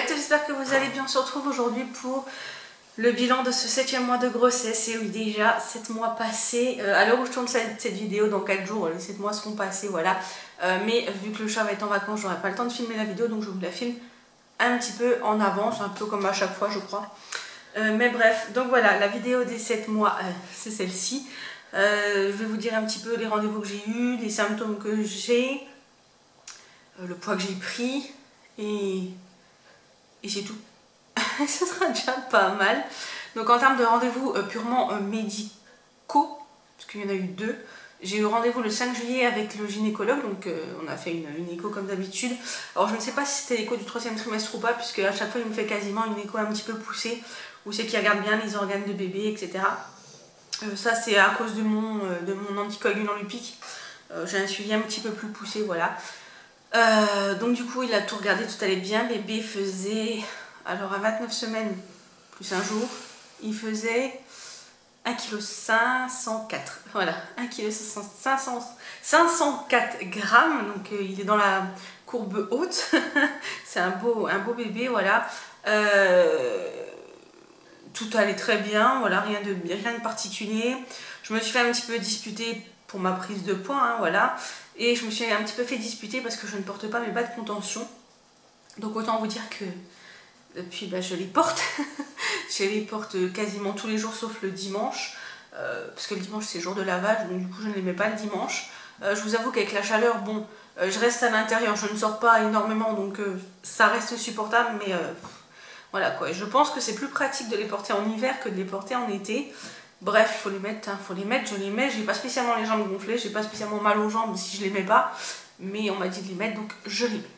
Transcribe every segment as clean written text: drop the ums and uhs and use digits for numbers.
Salut, j'espère que vous allez bien. On se retrouve aujourd'hui pour le bilan de ce 7e mois de grossesse. Et oui, déjà 7 mois passés. À l'heure où je tourne cette vidéo, dans 4 jours, les 7 mois seront passés, voilà. Mais vu que le chat va être en vacances, j'aurai pas le temps de filmer la vidéo, donc je vous la filme un petit peu en avance, un peu comme à chaque fois, je crois. Mais bref, donc voilà, la vidéo des 7 mois, c'est celle-ci. Je vais vous dire un petit peu les rendez-vous que j'ai eus, les symptômes que j'ai, le poids que j'ai pris, et c'est tout. Ce sera déjà pas mal. Donc en termes de rendez-vous purement médicaux, parce qu'il y en a eu 2, j'ai eu rendez-vous le 5 juillet avec le gynécologue, donc on a fait une écho comme d'habitude. Alors je ne sais pas si c'était l'écho du 3e trimestre ou pas, puisque à chaque fois il me fait quasiment une écho un petit peu poussée, où c'est qu'il regarde bien les organes de bébé, etc. Ça c'est à cause de mon anticoagulant Lupic. J'ai un suivi un petit peu plus poussé, voilà. Donc du coup il a tout regardé, tout allait bien. Bébé faisait, alors à 29 semaines plus un jour, il faisait 1,504 kg, voilà, 504 grammes, donc il est dans la courbe haute. C'est un beau bébé, voilà. Tout allait très bien, voilà, rien de particulier. Je me suis fait un petit peu disputer pour ma prise de poids, hein, voilà. Et je me suis un petit peu fait disputer parce que je ne porte pas mes bas de contention. Donc autant vous dire que depuis je les porte. Je les porte quasiment tous les jours sauf le dimanche. Parce que le dimanche c'est jour de lavage, donc du coup je ne les mets pas le dimanche. Je vous avoue qu'avec la chaleur, bon, je reste à l'intérieur, je ne sors pas énormément, donc ça reste supportable, mais voilà quoi. Je pense que c'est plus pratique de les porter en hiver que de les porter en été. Bref, il faut les mettre, hein, faut les mettre, je les mets. J'ai pas spécialement les jambes gonflées, j'ai pas spécialement mal aux jambes si je les mets pas, mais on m'a dit de les mettre, donc je les mets.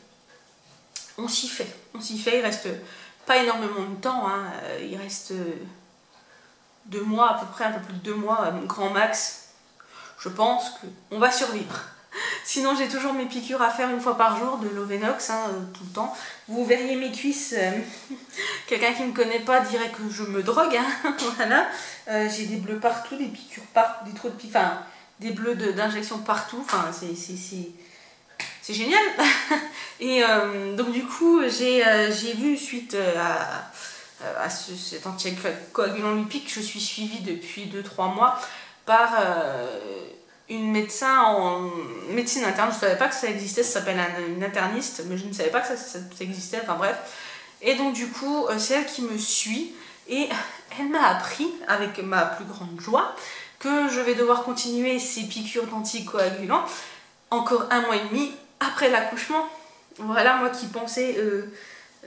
On s'y fait, il reste pas énormément de temps, hein. Il reste 2 mois à peu près, un peu plus de 2 mois, grand max. Je pense qu'on va survivre. Sinon j'ai toujours mes piqûres à faire 1 fois par jour de Lovenox, hein, tout le temps. Vous verriez mes cuisses, quelqu'un qui ne me connaît pas dirait que je me drogue, hein. Voilà. J'ai des bleus partout, des piqûres partout, des trous de piqûres, enfin des bleus d'injection partout, enfin c'est génial. Et donc du coup j'ai vu suite à cet anticoagulant Lupic, je suis suivie depuis 2-3 mois par une médecin en médecine interne. Je ne savais pas que ça existait, ça s'appelle une interniste, mais je ne savais pas que ça existait, enfin bref. Et donc du coup c'est elle qui me suit et elle m'a appris avec ma plus grande joie que je vais devoir continuer ces piqûres d'anticoagulants encore 1 mois et demi après l'accouchement. Voilà, moi qui pensais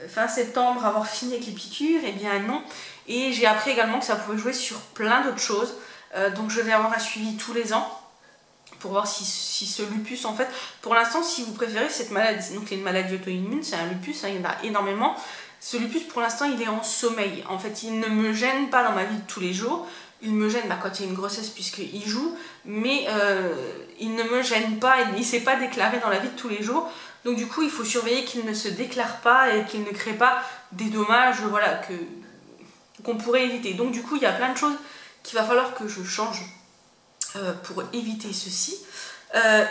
fin septembre avoir fini avec les piqûres, et bien non. Et j'ai appris également que ça pouvait jouer sur plein d'autres choses. Donc je vais avoir un suivi tous les ans pour voir si ce lupus, en fait, pour l'instant, si vous préférez cette maladie, donc c'est une maladie auto-immune, c'est un lupus, hein, il y en a énormément. Ce lupus, pour l'instant, il est en sommeil. En fait, il ne me gêne pas dans ma vie de tous les jours. Il me gêne quand il y a une grossesse puisqu'il joue, mais il ne me gêne pas, il ne s'est pas déclaré dans la vie de tous les jours. Donc du coup, il faut surveiller qu'il ne se déclare pas et qu'il ne crée pas des dommages, voilà, qu'on pourrait éviter. Donc du coup, il y a plein de choses qu'il va falloir que je change pour éviter ceci.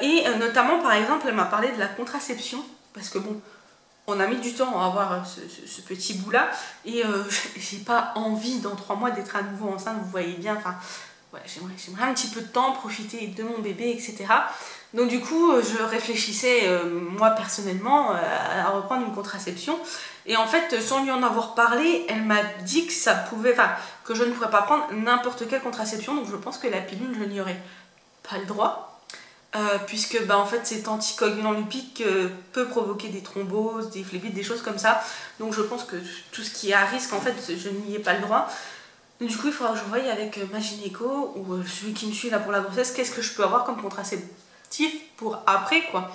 Et notamment, par exemple, elle m'a parlé de la contraception, parce que bon, on a mis du temps à avoir ce petit bout là, et j'ai pas envie dans 3 mois d'être à nouveau enceinte, vous voyez bien, enfin voilà, j'aimerais un petit peu de temps, profiter de mon bébé, etc. Donc du coup je réfléchissais moi personnellement à reprendre une contraception, et en fait sans lui en avoir parlé, elle m'a dit que ça pouvait, enfin que je ne pourrais pas prendre n'importe quelle contraception, donc je pense que la pilule je n'y aurais pas le droit. Puisque en fait cet anticoagulant Lupic peut provoquer des thromboses, des phlébites, des choses comme ça. Donc je pense que tout ce qui est à risque, en fait, je n'y ai pas le droit. Donc, du coup, il faudra que je voie avec ma gynéco ou celui qui me suit là pour la grossesse, qu'est-ce que je peux avoir comme contraceptif pour après, quoi.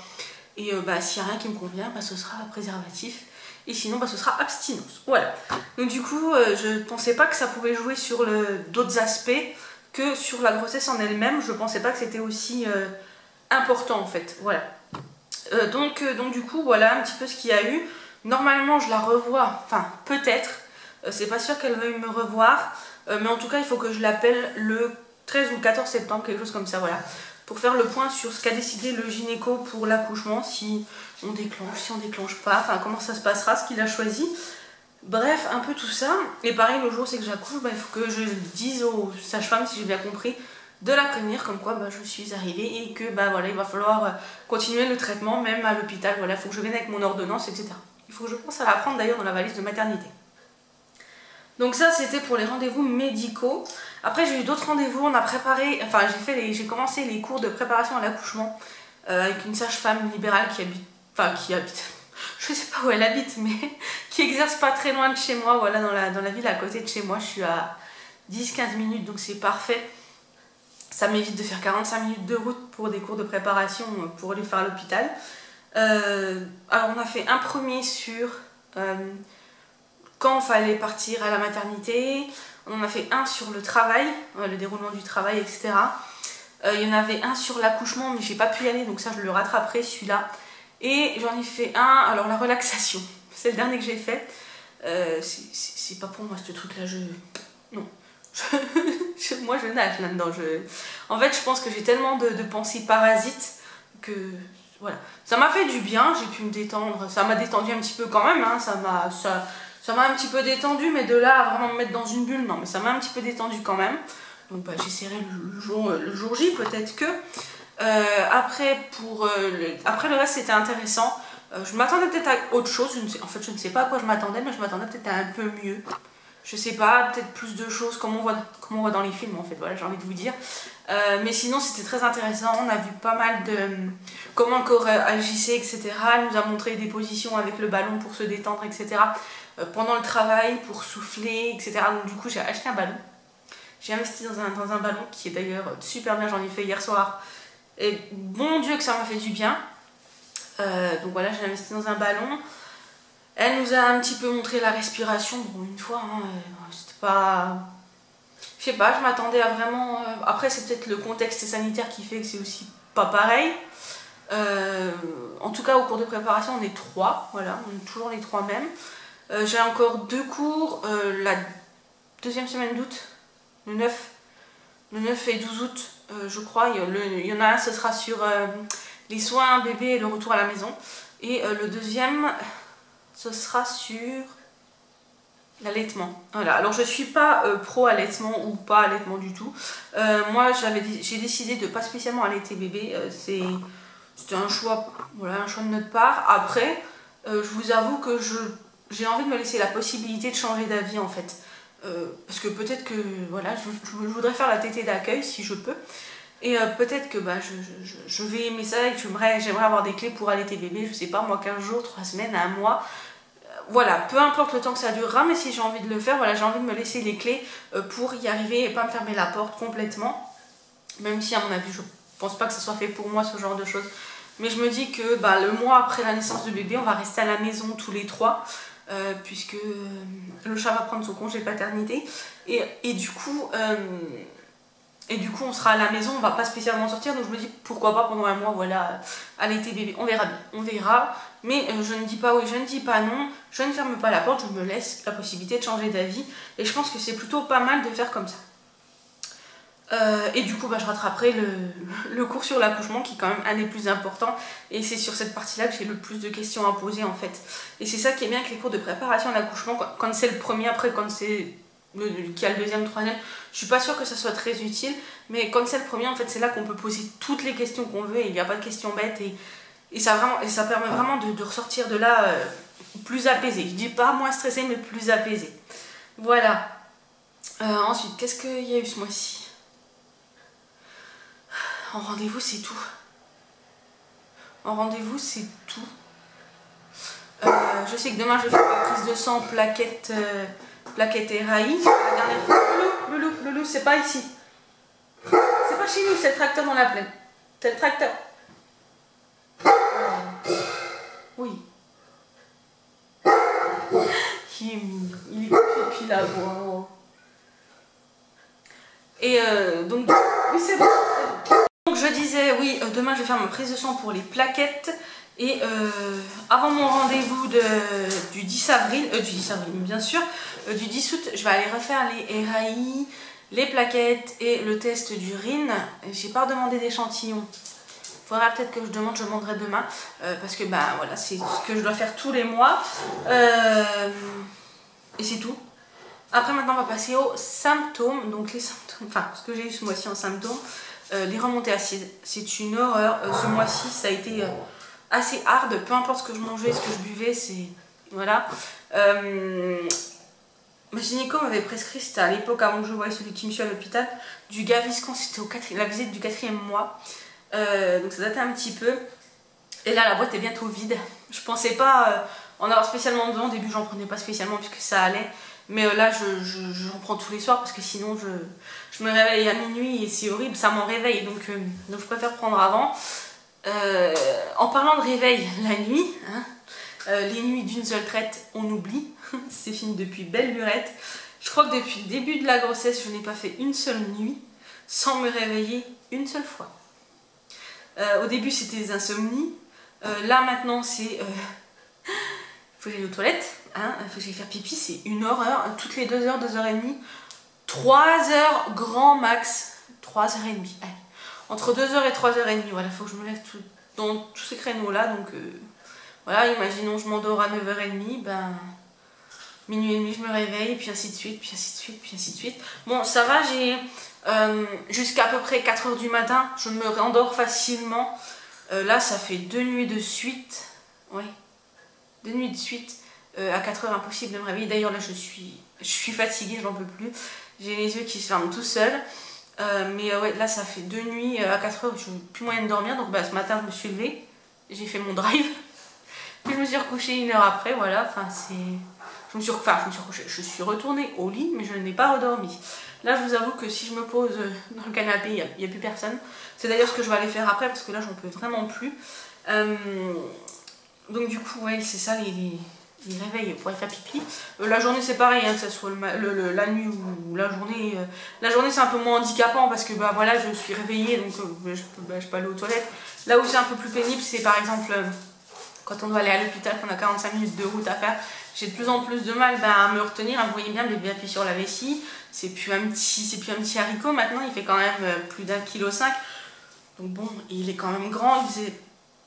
Et s'il n'y a rien qui me convient, ce sera préservatif. Et sinon, ce sera abstinence. Voilà. Donc du coup, je ne pensais pas que ça pouvait jouer sur d'autres aspects que sur la grossesse en elle-même. Je ne pensais pas que c'était aussi important, en fait. Voilà. Donc du coup, voilà un petit peu ce qu'il y a eu. Normalement, je la revois, enfin, peut-être. C'est pas sûr qu'elle veuille me revoir. Mais en tout cas, il faut que je l'appelle le 13 ou le 14 septembre, quelque chose comme ça, voilà. Pour faire le point sur ce qu'a décidé le gynéco pour l'accouchement, si on déclenche, si on déclenche pas, enfin comment ça se passera, ce qu'il a choisi. Bref, un peu tout ça. Et pareil, le jour c'est que j'accouche, il faut que je dise aux sages-femmes, si j'ai bien compris, de la prévenir comme quoi je suis arrivée et que voilà, il va falloir continuer le traitement, même à l'hôpital. Voilà, il faut que je vienne avec mon ordonnance, etc. Il faut que je pense à la prendre d'ailleurs dans la valise de maternité. Donc ça, c'était pour les rendez-vous médicaux. Après, j'ai eu d'autres rendez-vous. On a préparé, enfin, j'ai commencé les cours de préparation à l'accouchement avec une sage-femme libérale qui habite, je sais pas où elle habite, mais qui exerce pas très loin de chez moi, voilà, dans la ville à côté de chez moi. Je suis à 10-15 minutes, donc c'est parfait. Ça m'évite de faire 45 minutes de route pour des cours de préparation pour aller faire à l'hôpital. Alors, on a fait un premier sur quand il fallait partir à la maternité. On en a fait un sur le travail, le déroulement du travail, etc. Il y en avait un sur l'accouchement, mais j'ai pas pu y aller, donc ça je le rattraperai celui-là. Et j'en ai fait un, alors la relaxation, c'est le dernier que j'ai fait. C'est pas pour moi ce truc-là, non. Moi je nage là-dedans. En fait, je pense que j'ai tellement de pensées parasites que voilà. Ça m'a fait du bien, j'ai pu me détendre. Ça m'a détendu un petit peu quand même, hein. Ça m'a un petit peu détendu, mais de là à vraiment me mettre dans une bulle, non, mais ça m'a un petit peu détendu quand même. Donc j'essaierai le jour J, peut-être que. Après le reste, c'était intéressant. Je m'attendais peut-être à autre chose. En fait, je ne sais pas à quoi je m'attendais, mais je m'attendais peut-être à un peu mieux. Je sais pas, peut-être plus de choses, comme on voit dans les films, en fait, voilà, j'ai envie de vous dire. Mais sinon, c'était très intéressant. On a vu pas mal de comment le corps agissait, etc. Elle nous a montré des positions avec le ballon pour se détendre, etc. Pendant le travail, pour souffler, etc. Donc du coup, j'ai acheté un ballon. J'ai investi dans un ballon qui est d'ailleurs super bien, j'en ai fait hier soir. Et bon Dieu que ça m'a fait du bien. Donc voilà, j'ai investi dans un ballon. Elle nous a un petit peu montré la respiration. Bon, une fois, hein, c'était pas... Je sais pas, je m'attendais à vraiment... Après, c'est peut-être le contexte sanitaire qui fait que c'est aussi pas pareil. En tout cas, au cours de préparation, on est 3. Voilà, on est toujours les 3 mêmes. J'ai encore 2 cours la deuxième semaine d'août, le 9 et 12 août, je crois. Il y en a un, ce sera sur les soins bébé et le retour à la maison. Et le deuxième, ce sera sur l'allaitement. Voilà. Alors je suis pas pro allaitement ou pas allaitement du tout. Moi j'ai décidé de pas spécialement allaiter bébé. C'était un choix, voilà, un choix de notre part. Après, je vous avoue que j'ai envie de me laisser la possibilité de changer d'avis en fait. Parce que peut-être que voilà, je voudrais faire la tétée d'accueil si je peux. Et peut-être que je vais aimer ça et que j'aimerais avoir des clés pour allaiter bébé, je sais pas moi, 15 jours, 3 semaines, 1 mois. Voilà, peu importe le temps que ça durera, mais si j'ai envie de le faire, voilà, j'ai envie de me laisser les clés pour y arriver et pas me fermer la porte complètement. Même si à mon avis, je pense pas que ça soit fait pour moi ce genre de choses. Mais je me dis que le mois après la naissance de bébé, on va rester à la maison tous les 3. Puisque le chat va prendre son congé paternité. Et du coup, on sera à la maison, on va pas spécialement sortir. Donc je me dis pourquoi pas pendant 1 mois, voilà, allaiter bébé. On verra bien, on verra. Mais je ne dis pas oui, je ne dis pas non. Je ne ferme pas la porte, je me laisse la possibilité de changer d'avis. Et je pense que c'est plutôt pas mal de faire comme ça. Et du coup, je rattraperai le cours sur l'accouchement qui est quand même un des plus importants. Et c'est sur cette partie-là que j'ai le plus de questions à poser en fait. Et c'est ça qui est bien avec les cours de préparation à l'accouchement. Quand c'est le premier, après quand c'est qui a le deuxième, troisième, je suis pas sûre que ça soit très utile. Mais quand c'est le premier, en fait, c'est là qu'on peut poser toutes les questions qu'on veut. Et il n'y a pas de questions bêtes. Et ça permet vraiment de ressortir de là plus apaisé. Je dis pas moins stressé, mais plus apaisé. Voilà. Ensuite, qu'est-ce qu'il y a eu ce mois-ci ? En rendez-vous, c'est tout. En rendez-vous, c'est tout. Je sais que demain, je vais faire ma prise de sang plaquette RAI. La dernière fois. Loulou, c'est pas ici. C'est pas chez nous, c'est le tracteur dans la plaine. C'est le tracteur. Oui. Il est pipi là-bas. Et donc, oui, c'est bon. Donc je disais, oui, demain je vais faire ma prise de sang pour les plaquettes. Et avant mon rendez-vous du 10 avril, bien sûr, du 10 août, je vais aller refaire les RAI, les plaquettes et le test d'urine. J'ai pas demandé d'échantillon. Faudra peut-être que je demanderai demain. Parce que voilà, c'est ce que je dois faire tous les mois. Et c'est tout. Après maintenant on va passer aux symptômes. Donc les symptômes, enfin ce que j'ai eu ce mois-ci en symptômes, les remontées acides, c'est une horreur. Ce mois-ci ça a été assez hard, peu importe ce que je mangeais, ce que je buvais, c'est... Voilà. Ma gynéco m'avait prescrit, c'était à l'époque avant que je voie celui qui me suit à l'hôpital, du Gaviscon, c'était la visite du 4e mois. Donc ça datait un petit peu. Et là la boîte est bientôt vide. Je pensais pas en avoir spécialement besoin. Au début j'en prenais pas spécialement puisque ça allait. Mais là j'en prends tous les soirs parce que sinon je me réveille à minuit et c'est horrible, ça m'en réveille. Donc je préfère prendre avant. En parlant de réveil la nuit, hein, les nuits d'une seule traite, on oublie. C'est fini depuis belle lurette. Je crois que depuis le début de la grossesse, je n'ai pas fait une seule nuit sans me réveiller une seule fois. Au début, c'était des insomnies. Là, maintenant, c'est... faut que j'aille aux toilettes. Hein, faut que j'aille faire pipi. C'est une horreur. Toutes les 2 heures, 2 heures et demie. 3 heures grand max. 3 heures et demie. Allez. Entre 2 heures et 3 heures et demie. Voilà, faut que je me lève dans tous ces créneaux-là. Donc, voilà, imaginons, je m'endors à 9h30. Ben... Minuit et demi, je me réveille, puis ainsi de suite, puis ainsi de suite, puis ainsi de suite. Bon, ça va, j'ai jusqu'à peu près 4h du matin, je me rendors facilement. Là, ça fait 2 nuits de suite. Oui, 2 nuits de suite. À 4h, impossible de me réveiller. D'ailleurs, là, je suis fatiguée, je n'en peux plus. J'ai les yeux qui se ferment tout seuls. Mais ouais, là, ça fait 2 nuits à 4h, je n'ai plus moyen de dormir. Donc, bah, ce matin, je me suis levée, j'ai fait mon drive. Puis, je me suis recouchée 1 heure après, voilà. Enfin, c'est... Je me suis recouchée, je suis retournée au lit, mais je n'ai pas redormi. Là, je vous avoue que si je me pose dans le canapé, il n'y a plus personne. C'est d'ailleurs ce que je vais aller faire après, parce que là, j'en peux vraiment plus. Donc du coup, ouais, c'est ça, les réveils pour aller faire pipi. La journée, c'est pareil, hein, que ce soit la nuit ou la journée. La journée, c'est un peu moins handicapant, parce que bah, voilà, je suis réveillée, donc je peux aller aux toilettes. Là où c'est un peu plus pénible, c'est par exemple... quand on doit aller à l'hôpital, qu'on a 45 minutes de route à faire, j'ai de plus en plus de mal à me retenir. Vous voyez bien, bébé appuie sur la vessie. C'est plus un petit haricot maintenant, il fait quand même plus d'1,5 kg. Donc bon, il est quand même grand, il faisait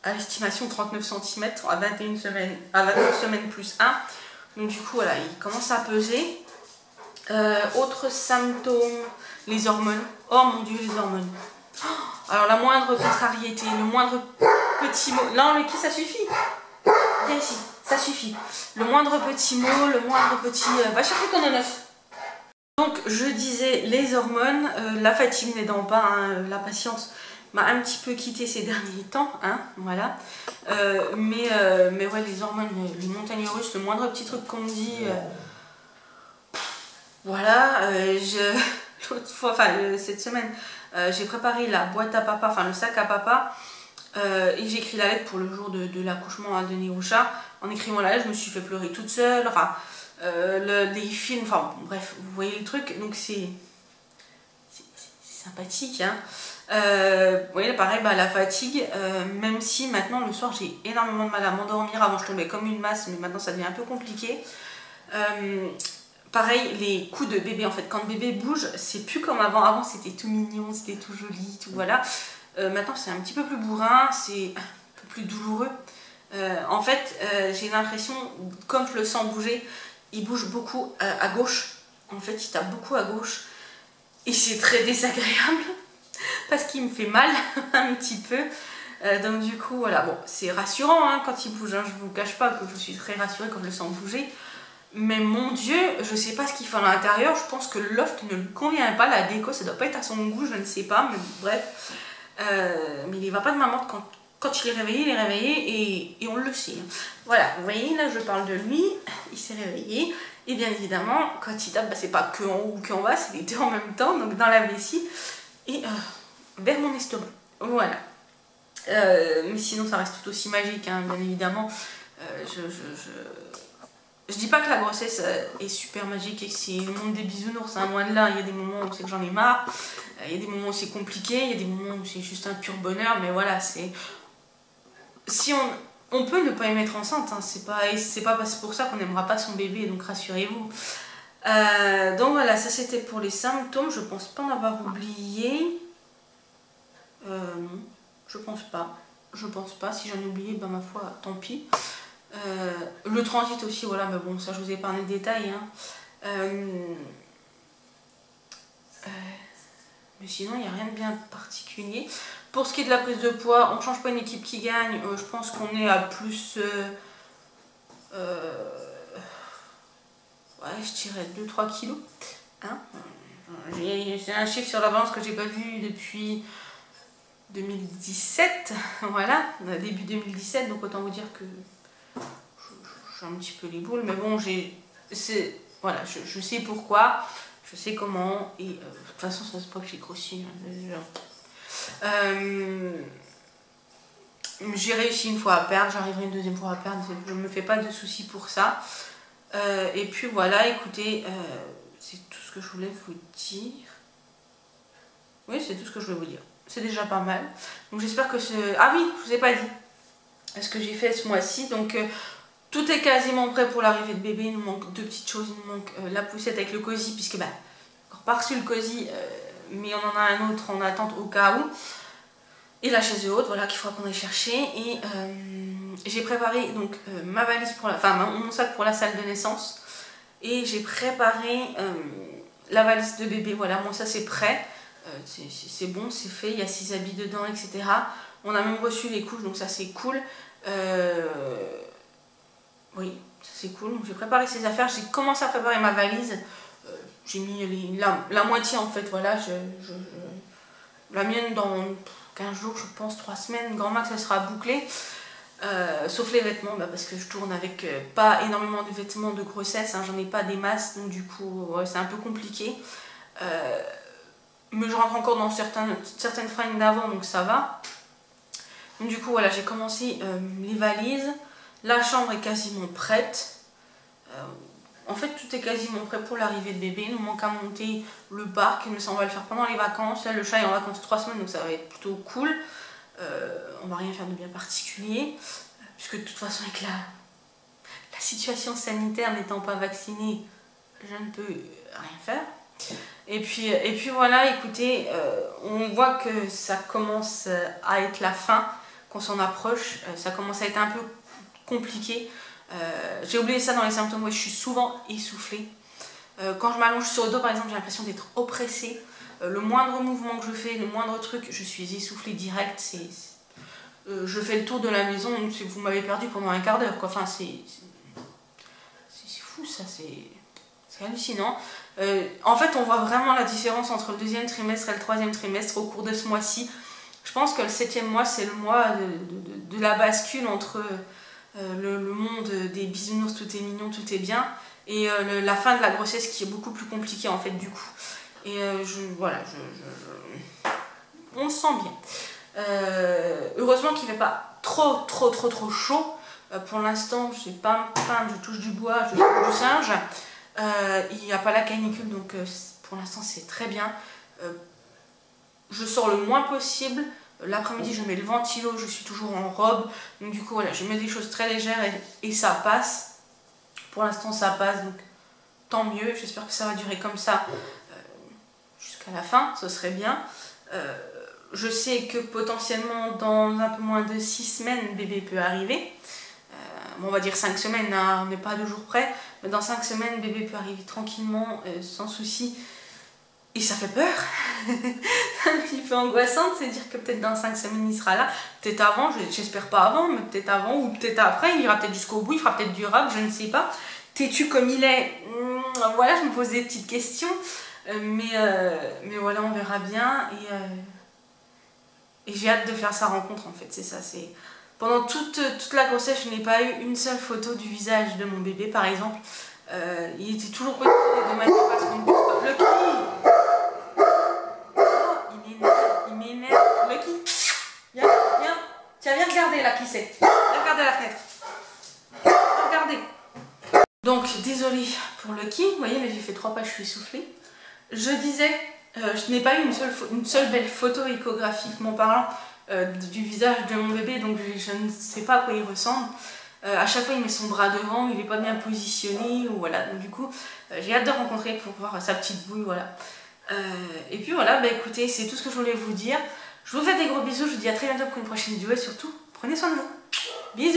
à l'estimation 39 cm à 21 semaines, à 29 semaines plus 1. Donc du coup, voilà, il commence à peser. Autre symptôme, les hormones. Oh mon Dieu, les hormones. Alors la moindre contrariété, le moindre petit mot... Non mais qui ça suffit? Viens ici, ça suffit. Le moindre petit mot, le moindre petit... va chercher ton ananas. Donc je disais les hormones, la fatigue n'aidant pas, hein, la patience m'a un petit peu quitté ces derniers temps, hein, voilà. Mais ouais, les hormones, les montagnes russes, le moindre petit truc qu'on me dit... voilà, l'autre fois, enfin cette semaine, j'ai préparé la boîte à papa, enfin le sac à papa, et j'ai écrit la lettre pour le jour de l'accouchement de Néoucha. En écrivant la lettre, je me suis fait pleurer toute seule, enfin, les films, enfin bon, bref, vous voyez le truc, donc c'est sympathique, hein. Vous voyez, pareil, bah, la fatigue, même si maintenant le soir j'ai énormément de mal à m'endormir. Avant je tombais comme une masse, mais maintenant ça devient un peu compliqué. Pareil, les coups de bébé, en fait, quand le bébé bouge, c'est plus comme avant. Avant, c'était tout mignon, c'était tout joli, tout voilà. Maintenant, c'est un petit peu plus bourrin, c'est un peu plus douloureux. En fait, j'ai l'impression, comme je le sens bouger, il bouge beaucoup à gauche. En fait, il tape beaucoup à gauche. Et c'est très désagréable, parce qu'il me fait mal un petit peu. Donc du coup, voilà, bon, c'est rassurant hein, quand il bouge. Hein, je vous cache pas que je suis très rassurée quand je le sens bouger. Mais mon Dieu, je sais pas ce qu'il fait à l'intérieur, je pense que le loft ne lui convient pas, la déco, ça doit pas être à son goût, je ne sais pas, mais bref. Mais il va pas de maman quand il est réveillé et on le sait. Voilà, vous voyez, là je parle de lui, il s'est réveillé, et bien évidemment, quand il tape, bah, c'est pas que en haut ou que en bas, c'est les deux en même temps, donc dans la vessie, et vers mon estomac. Voilà. Mais sinon, ça reste tout aussi magique, hein, bien évidemment. Je dis pas que la grossesse est super magique et que c'est le monde des bisounours, hein, loin de là. Il y a des moments où c'est que j'en ai marre, il y a des moments où c'est compliqué, il y a des moments où c'est juste un pur bonheur, mais voilà, c'est... Si on peut ne pas y mettre enceinte, hein, c'est pas pour ça qu'on n'aimera pas son bébé, donc rassurez-vous. Donc voilà, ça c'était pour les symptômes, je pense pas en avoir oublié. Non, je pense pas. Si j'en ai oublié, ben ma foi, tant pis. Le transit aussi, voilà, mais bon, ça je vous ai parlé de détails. Hein. Mais sinon, il n'y a rien de bien particulier. Pour ce qui est de la prise de poids, on ne change pas une équipe qui gagne. Je pense qu'on est à plus... ouais, je dirais 2-3 kilos. Hein, c'est un chiffre sur la balance que j'ai pas vu depuis 2017. Voilà, début 2017. Donc autant vous dire que j'ai un petit peu les boules. Mais bon, voilà, je sais pourquoi. Je sais comment. Et de toute façon, ça se voit que j'ai grossi. J'ai réussi une fois à perdre, j'arriverai une deuxième fois à perdre, je ne me fais pas de soucis pour ça. Et puis voilà, écoutez, c'est tout ce que je voulais vous dire. Oui, c'est tout ce que je voulais vous dire. C'est déjà pas mal. Donc j'espère que ce... Ah oui, je vous ai pas dit ce que j'ai fait ce mois-ci. Donc tout est quasiment prêt pour l'arrivée de bébé. Il nous manque deux petites choses. Il nous manque la poussette avec le cosy, puisque bah, encore pas reçu le cosy, mais on en a un autre en attente au cas où. Et la chaise haute, voilà, qu'il faudra qu'on aille chercher. Et j'ai préparé donc ma valise pour la... Enfin, mon sac pour la salle de naissance. Et j'ai préparé la valise de bébé. Voilà, moi ça c'est prêt. C'est bon, c'est fait. Il y a 6 habits dedans, etc. On a même reçu les couches, donc ça c'est cool. Oui, ça c'est cool. Donc j'ai préparé ces affaires. J'ai commencé à préparer ma valise. J'ai mis la moitié en fait. Voilà, la mienne dans 15 jours, je pense, 3 semaines, grand max, ça sera bouclé. Sauf les vêtements, bah, parce que je tourne avec pas énormément de vêtements de grossesse, hein, j'en ai pas des masses, donc du coup ouais, c'est un peu compliqué. Mais je rentre encore dans certaines fringues d'avant, donc ça va. Donc du coup voilà, j'ai commencé les valises, la chambre est quasiment prête. En fait tout est quasiment prêt pour l'arrivée de bébé, il nous manque à monter le parc, mais ça on va le faire pendant les vacances. Là le chat est en vacances 3 semaines, donc ça va être plutôt cool. On va rien faire de bien particulier, puisque de toute façon avec la situation sanitaire, n'étant pas vaccinée, je ne peux rien faire. Et puis voilà, écoutez, on voit que ça commence à être la fin, qu'on s'en approche, ça commence à être un peu compliqué. J'ai oublié ça dans les symptômes, ouais, je suis souvent essoufflée. Quand je m'allonge sur le dos par exemple, j'ai l'impression d'être oppressée. Le moindre mouvement que je fais, le moindre truc, je suis essoufflée direct. Je fais le tour de la maison, vous m'avez perdu pendant un quart d'heure. Enfin, c'est fou ça, c'est hallucinant. En fait, on voit vraiment la différence entre le deuxième trimestre et le troisième trimestre au cours de ce mois-ci. Je pense que le 7e mois, c'est le mois de la bascule entre le monde des bisounours, tout est mignon, tout est bien, et la fin de la grossesse qui est beaucoup plus compliquée en fait du coup. Et voilà, on le sent bien. Heureusement qu'il ne fait pas trop chaud. Pour l'instant, je n'ai pas faim, je touche du bois, je touche du singe. Il n'y a pas la canicule, donc pour l'instant c'est très bien. Je sors le moins possible. L'après-midi, je mets le ventilo, je suis toujours en robe. Donc du coup, voilà, je mets des choses très légères et ça passe. Pour l'instant, ça passe, donc tant mieux. J'espère que ça va durer comme ça jusqu'à la fin, ce serait bien. Je sais que potentiellement dans un peu moins de 6 semaines, bébé peut arriver. Bon, on va dire 5 semaines, hein, on n'est pas à 2 jours près, mais dans 5 semaines, bébé peut arriver tranquillement, sans souci. Et ça fait peur. C'est un petit peu angoissant de se dire que peut-être dans 5 semaines il sera là. Peut-être avant, j'espère pas avant, mais peut-être avant ou peut-être après. Il ira peut-être jusqu'au bout, il fera peut-être du rap, je ne sais pas. Têtu comme il est, voilà, je me pose des petites questions. Mais voilà, on verra bien. Et j'ai hâte de faire sa rencontre en fait, c'est ça. Pendant toute la grossesse, je n'ai pas eu une seule photo du visage de mon bébé par exemple. Il était toujours positionné de manière à ce qu'on ne puisse pas... Lucky, il m'énerve. Lucky, viens, tiens, viens regarder là qui c'est. Viens regarder la fenêtre. Regardez. Donc, désolée pour Lucky, vous voyez, mais j'ai fait 3 pages, je suis essoufflée. Je disais, je n'ai pas eu une seule belle photo échographiquement parlant du visage de mon bébé, donc je ne sais pas à quoi il ressemble. À chaque fois il met son bras devant, il n'est pas bien positionné, ou voilà, donc du coup j'ai hâte de rencontrer pour voir sa petite bouille, voilà. Et puis voilà, bah écoutez, c'est tout ce que je voulais vous dire. Je vous fais des gros bisous, je vous dis à très bientôt pour une prochaine vidéo et surtout, prenez soin de vous. Bisous.